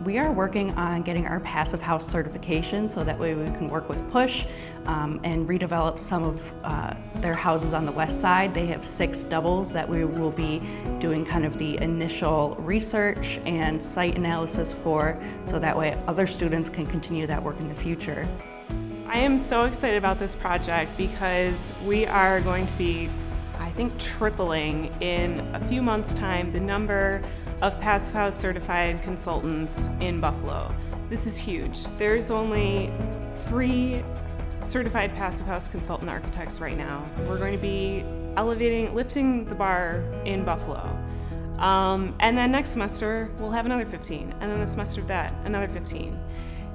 We are working on getting our passive house certification so that way we can work with Push and redevelop some of their houses on the west side. They have 6 doubles that we will be doing kind of the initial research and site analysis for, so that way other students can continue that work in the future. I am so excited about this project because we are going to be, I think, tripling in a few months' time the number of Passive House certified consultants in Buffalo. This is huge. There's only 3 certified Passive House consultant architects right now. We're going to be lifting the bar in Buffalo. And then next semester, we'll have another 15. And then the semester of that, another 15.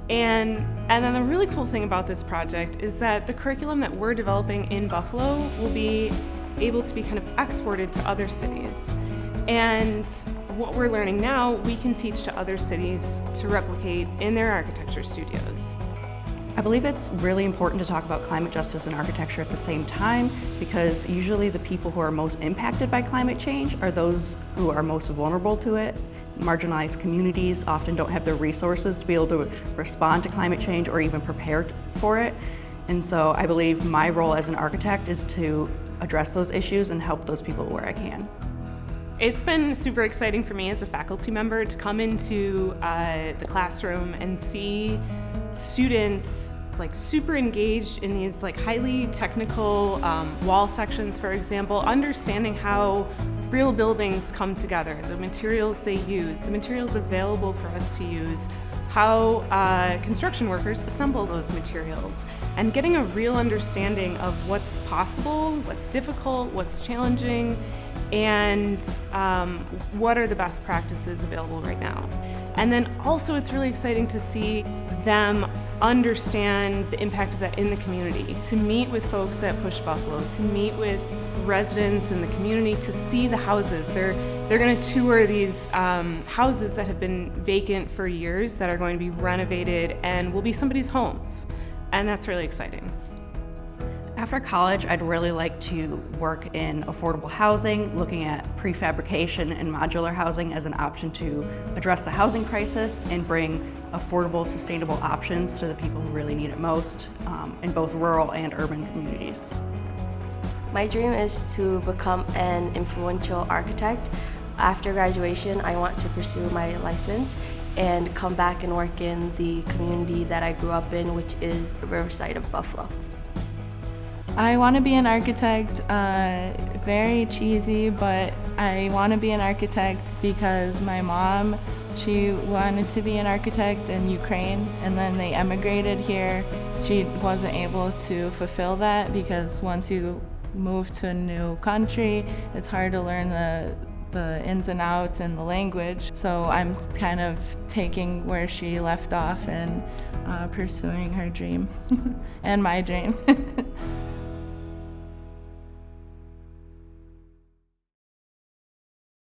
And then the really cool thing about this project is that the curriculum that we're developing in Buffalo will be able to be kind of exported to other cities. And what we're learning now, we can teach to other cities to replicate in their architecture studios. I believe it's really important to talk about climate justice and architecture at the same time, because usually the people who are most impacted by climate change are those who are most vulnerable to it. Marginalized communities often don't have the resources to be able to respond to climate change or even prepare for it. And so I believe my role as an architect is to address those issues and help those people where I can. It's been super exciting for me as a faculty member to come into the classroom and see students super engaged in these highly technical wall sections, for example, understanding how real buildings come together, the materials they use, the materials available for us to use, how construction workers assemble those materials, and getting a real understanding of what's possible, what's difficult, what's challenging, and what are the best practices available right now. And then also it's really exciting to see them understand the impact of that in the community, to meet with folks at Push Buffalo, to meet with residents in the community, to see the houses. They're going to tour these houses that have been vacant for years that are going to be renovated and will be somebody's homes. And that's really exciting. After college, I'd really like to work in affordable housing, looking at prefabrication and modular housing as an option to address the housing crisis and bring affordable, sustainable options to the people who really need it most in both rural and urban communities. My dream is to become an influential architect. After graduation, I want to pursue my license and come back and work in the community that I grew up in, which is Riverside of Buffalo. I want to be an architect, very cheesy, but I want to be an architect because my mom, she wanted to be an architect in Ukraine, and then they emigrated here. She wasn't able to fulfill that because once you move to a new country, it's hard to learn the ins and outs and the language. So I'm kind of taking where she left off and pursuing her dream and my dream.